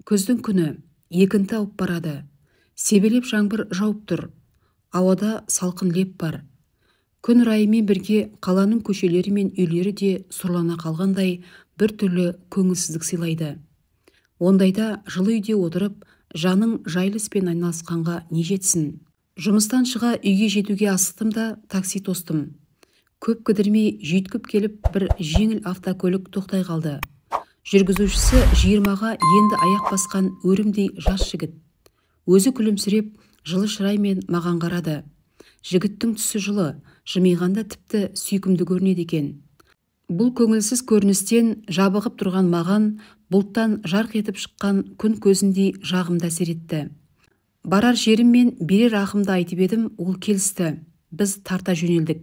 Күздің күні екінті ауып барады. Себелеп жаңбыр жауып тұр. Ауада салқын леп бар. Күн райымен бірге қаланың көшелері мен үйлері де сұрлана қалғандай бір түрлі көңілсіздік сыйлайды. Ондайда жылы үйде отырып, жаның жайлы іспен айналысқанға не жетсін? Жұмыстан шыға үйге жетуге асықтым да такси тостым. Көп кідірмей жүйткіп келіп бір жеңіл автокөлік тоқтай қалды. Жүргізушісі 20-ға енді аяқ басқан өрімдей жас жігіт. Өзі күлімсіреп, жылы шыраймен маған қарады. Жігіттің түсі жылы, жымиғанда тіпті сүйкімді көрінеді екен. Бұл көңілсіз көріністен жабығып тұрған маған бұлттан жарқ етіп шыққан күн көзіндей жағымды әсер етті. Барар жерім мен берер ақымды айтып едім, ол келісті. Біз тарта жөнелдік.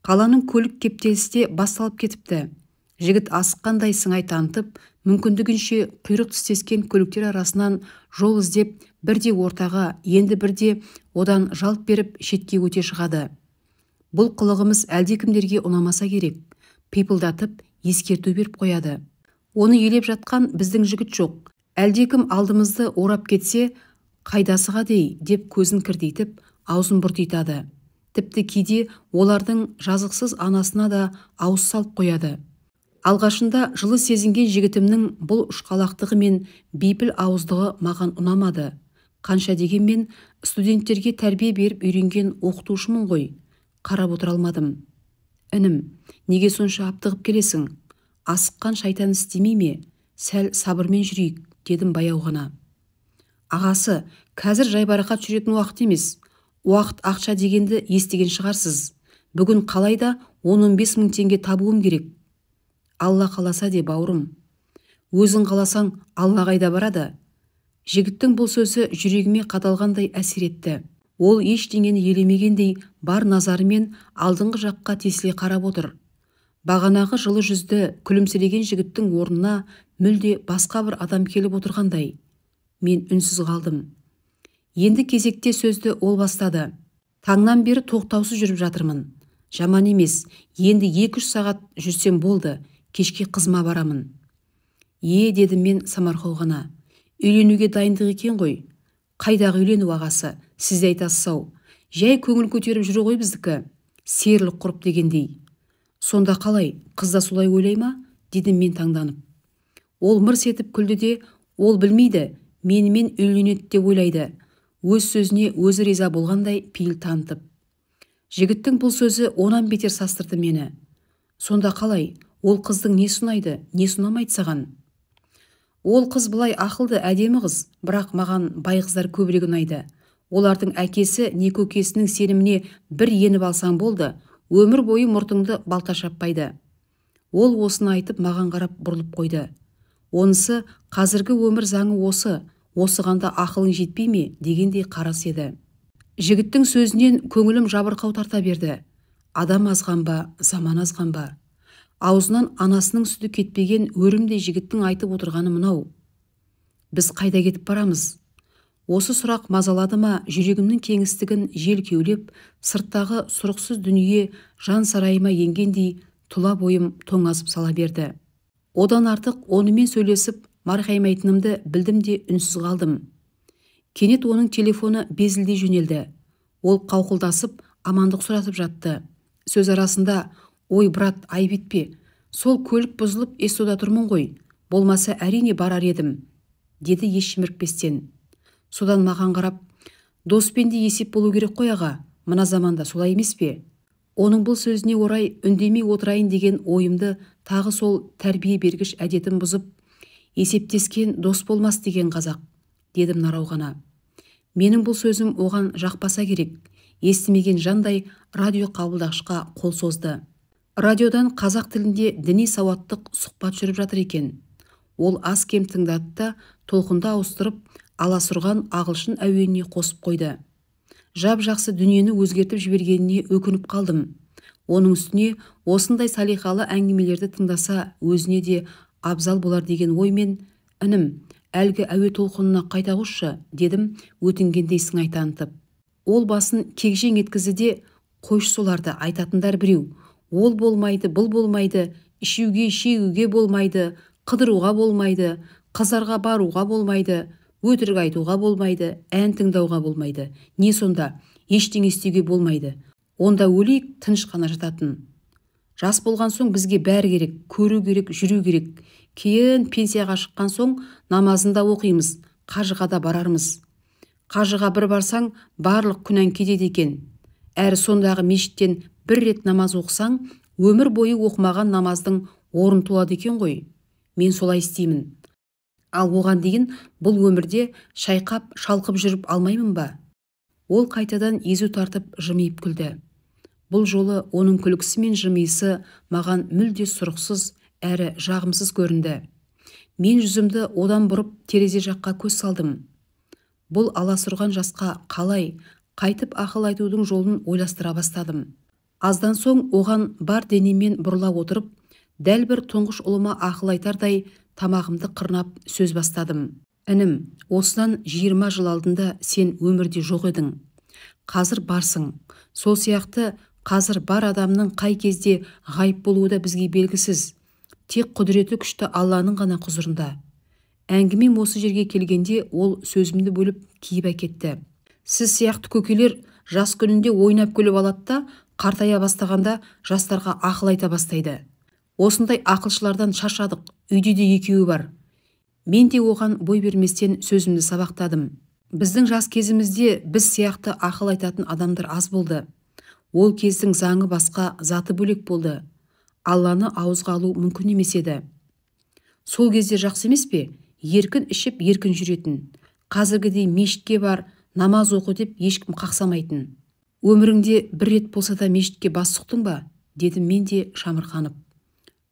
Қаланың көлік кептелісте басталып кетіпті. Жігіт асыққандай сыңай танытып, мүмкіндігінше құйрық тістескен көліктер арасынан жол іздеп, бірде ортаға, енді бірде одан жалт беріп шетке өте шығады. Бұл қылығымыз әлдекімдерге ұнамаса керек. Пипылдатып, ескерту беріп қояды. Оны елеп жатқан біздің жігіт жоқ. Әлдекім алдымызды орап кетсе, қайдасыға дей деп көзін кірдейтіп, аузын бұртитады. Тіпті кейде олардың жазықсыз анасына да ауыз салып қояды. Алғашында жылы сезінген жігітімнің бұл ұшқалақтығы мен бейпіл ауыздығы маған ұнамады. Қанша дегенмен студенттерге тәрбие беріп үйренген оқытушымын ғой. Қарап отыра алмадым. Інім, неге сонша аптығып келесің? Асыққан шайтан істемей ме? Сәл сабырмен жүрейік, дедім баяу ғана. Ағасы, қазір жайбарақат жүретін уақыт емес. Уақыт ақша дегенді естіген шығарсыз. Бүгін қалайда 10-15 мың теңге табуым керек. Алла қаласа де, бауырым. Өзің қаласаң, Алла қайда барады? Жігіттің бұл сөзі жүрегіме қадалғандай әсер етті. Ол ештеңені елемегендей бар назарымен алдыңғы жаққа тесіле қарап отыр. Бағанағы жылы жүзді, күлімсіреген жігіттің орнына мүлде басқа бір адам келіп отырғандай. Мен үнсіз қалдым. Енді кезекте сөзді ол бастады. Таңнан бері тоқтаусыз жүріп жатырмын. Жаман емес, енді 2-3 сағат жүрсем болды. Кешке қызыма барамын. Дедім мен самарқау ғана. Үйленуге дайындық екен ғой. Қайдағы үйлену ағасы, сіз де айтасыз-ау. Жай көңіл көтеріп жүру ғой біздікі. Серілік құрып дегендей. Сонда қалай, қыз да солай ойлай ма? Дедім мен таңданып. Ол мырс етіп күлді де, ол білмейді, менімен үйленеді деп ойлайды. Өз сөзіне өзі риза болғандай пейіл танытып. Жігіттің бұл сөзі онан бетер састырды мені. Сонда қалай, ол қыздың не ұнайды, не ұнамайды саған? Ол қыз былай ақылды, әдемі қыз, бірақ маған бай қыздар көбірек ұнайды. Олардың әкесі не көкесінің сеніміне бір еніп алсаң болды, өмір бойы мұртыңды балта шаппайды. Ол осыны айтып маған қарап бұрылып қойды. Онысы қазіргі өмір заңы осы, осығанда ақылың жетпей ме дегендей қарас еді. Жігіттің сөзінен көңілім жабырқау тарта берді. Адам азған ба, заман азған ба? Аузынан анасының сүті кетпеген өрімдей жігіттің айтып отырғаны мынау. Біз қайда кетіп барамыз? Осы сұрақ мазалады ма, жүрегімнің кеңістігін жел кеулеп, сырттағы сұрықсыз дүние жан сарайыма енгендей тұла бойым тоңазып сала берді. Одан артық онымен сөйлесіп марқаймайтынымды білдім де үнсіз қалдым. Кенет оның телефоны безілдей жөнелді. Ол қауқылдасып, амандық сұратып жатты. Сөз арасында, ой брат, айып етпе, сол көлік бұзылып естуда тұрмын ғой, болмаса әрине барар едім, деді еш шімірікпестен. Содан маған қарап, доспен де есеп болу керек қой аға, мына заманда солай емес пе? Оның бұл сөзіне орай үндемей отырайын деген ойымды тағы сол тәрбие бергіш әдетім бұзып, есептескен дос болмас деген қазақ, дедім нарау ғана. Менің бұл сөзім оған жақпаса керек. Естімеген жандай радио қабылдағышқа қол созды. Радиодан қазақ тілінде діни сауаттық сұхбат жүріп жатыр екен. Ол аз кем тыңдады да толқынды ауыстырып, аласұрған ағылшын әуеніне қосып қойды. Жап жақсы дүниені өзгертіп жібергеніне өкініп қалдым. Оның үстіне осындай салиқалы әңгімелерді тыңдаса өзіне де абзал болар деген оймен, інім, әлгі әуе толқынына қайта қосшы, дедім өтінгендей сыңай танытып. Ол басын кегжең еткізді де, қойшы соларды, айтатындар біреу. Ол болмайды, бұл болмайды, ішуге, шегуге болмайды, қыдыруға болмайды, Қыздарға баруға болмайды, өтірік айтуға болмайды, ән тыңдауға болмайды. Не сонда? Ештеңе істеуге болмайды. Онда өлейік, тыныш қана жататын. Жас болған соң бізге бәрі керек, көру керек, жүру керек. Кейін пенсияға шыққан соң намазында оқимыз, қажыға да барармыз. Қажыға бір барсаң, барлық күнәң кетеді екен. Әрі сондағы мешіттен бір рет намаз оқысаң, өмір бойы оқымаған намаздың орын туады екен ғой. Мен солай істеймін. Ал оған дейін бұл өмірде шайқап, шалқып жүріп алмаймын ба? Ол қайтадан езу тартып жымиып күлді. Бұл жолы оның күлкісі мен жымиысы маған мүлде сұрықсыз әрі жағымсыз көрінді. Мен жүзімді одан бұрып терезе жаққа көз салдым. Бұл аласұрған жасқа қалай қайтып ақыл айтудың жолын ойластыра бастадым. Аздан соң оған бар денемен бұрыла отырып, дәл бір тұңғыш ұлыма ақыл айтардай тамағымды қырнап сөз бастадым. Інім, осыдан 20 жыл алдында сен өмірде жоқ едің. Қазір барсың. Сол сияқты қазір бар адамның қай кезде ғайып болуы да бізге белгісіз. Тек құдіреті күшті Алланың ғана құзырында. Әңгімем осы жерге келгенде ол сөзімді бөліп киіп әкетті. Сіз сияқты көкелер жас күнінде ойнап күліп алады да, қартая бастағанда жастарға ақыл айта бастайды. Осындай ақылшылардан шаршадық, үйде де екеуі бар. Мен де оған бой берместен сөзімді сабақтадым. Біздің жас кезімізде біз сияқты ақыл айтатын адамдар аз болды. Ол кездің заңы басқа, заты бөлек болды. Алланы ауызға алу мүмкін емес еді. Сол кезде жақсы емес пе? Еркін ішіп, еркін жүретін. Қазіргідей мешітке бар, намаз оқы деп ешкім қақсамайтын. Өміріңде бір рет болса да мешітке бас сұқтың ба? Дедім мен де шамырқанып.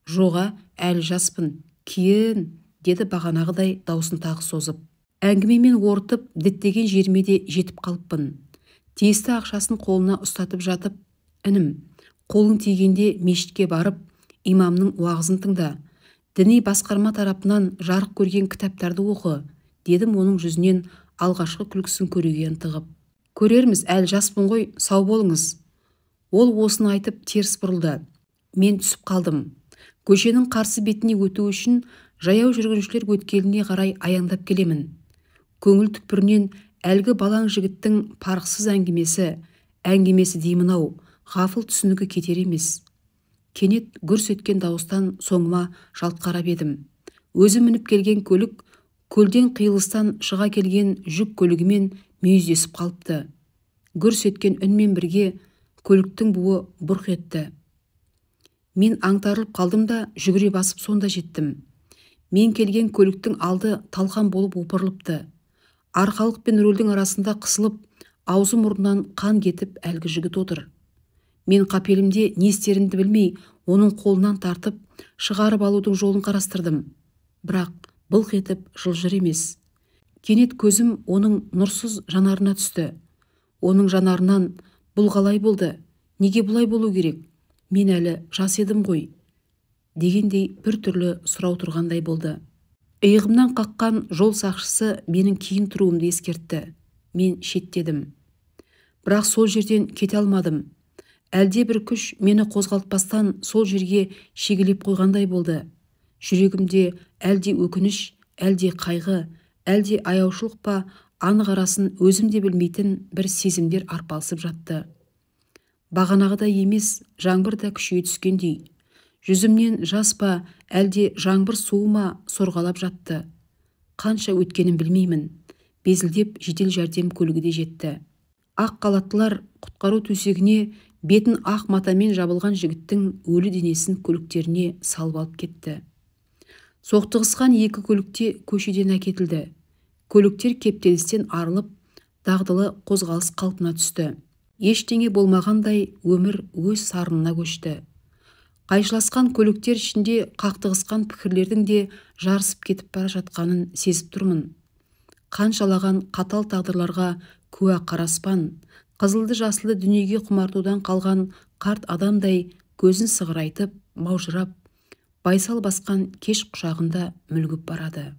Жоға, әлі жаспын. Кейін, деді бағанағыдай даусын тағы созып. Әңгімемен орытып, діттеген жеріме де жетіп қалыппын. Тиісті ақшасын қолына ұстатып жатып, інім, қолың тигенде мешітке барып, имамның уағызын тыңда. Діни басқарма тарапынан жарық көрген кітаптарды оқы, дедім оның жүзінен алғашқы күлкісін көруге ынтығып. Көрерміз, әлі жаспын ғой, сау болыңыз. Ол осыны айтып теріс бұрылды. Мен түсіп қалдым. Көшенің қарсы бетіне өту үшін жаяу жүргіншілер өткеліне қарай аяңдап келемін. Көңіл түкпірінен әлгі балаң жігіттің парықсыз әңгімесі деймін-ау, ғафыл түсінігі кетер емес. Кенет гүрс еткен дауыстан соңыма жалт қарап едім. Өзі мініп келген көлік, көлден қиылыстан шыға келген жүк көлігімен мүйіздесіп қалыпты. Гүрс еткен үнмен бірге көліктің буы бұрқ етті. Мен аңтарылып қалдым да жүгіре басып сонда жеттім. Мен келген көліктің алды талқан болып опырылыпты. Арқалық пен рөлдің арасында қысылып, аузы мұрнынан қан кетіп әлгі жігіт отыр. Мен қапелімде не істерімді білмей, оның қолынан тартып, шығарып алудың жолын қарастырдым. Бірақ былқ етіп жылжыр емес. Кенет көзім оның нұрсыз жанарына түсті. Оның жанарынан бұл қалай болды? Неге бұлай болу керек? Мен әлі жас едім ғой, дегендей бір түрлі сұрау тұрғандай болды. Иығымнан қаққан жол сақшысы менің кейін тұруымды ескертті. Мен шеттедім. Бірақ сол жерден кете алмадым. Әлде бір күш мені қозғалтпастан сол жерге шегелеп қойғандай болды. Жүрегімде әлде өкініш, әлде қайғы, әлде аяушылық па, анық арасын өзім де білмейтін бір сезімдер арпалысып жатты. Бағанағыдай емес, жаңбыр да күшейе түскендей. Жүзімнен жас па, әлде жаңбыр суы ма сорғалап жатты. Қанша өткенін білмеймін. Безілдеп жедел жәрдем көлігі де жетті. Ақ қалаттылар құтқару төсегіне бетін ақ матамен жабылған жігіттің өлі денесін көліктеріне салып алып кетті. Соқтығысқан екі көлікте көшеден әкетілді. Көліктер кептелістен арылып, дағдылы қозғалыс қалпына түсті. Ештеңе болмағандай өмір өз сарынына көшті. Қайшыласқан көліктер ішінде қақтығысқан пікірлердің де жарысып кетіп бара жатқанын сезіп тұрмын. Қаншалаған қатал тағдырларға куә қараспан, қызылды жасылды дүниеге құмартудан қалған қарт адамдай көзін сығырайтып, маужырап, байсал басқан кеш құшағында мүлгіп барады.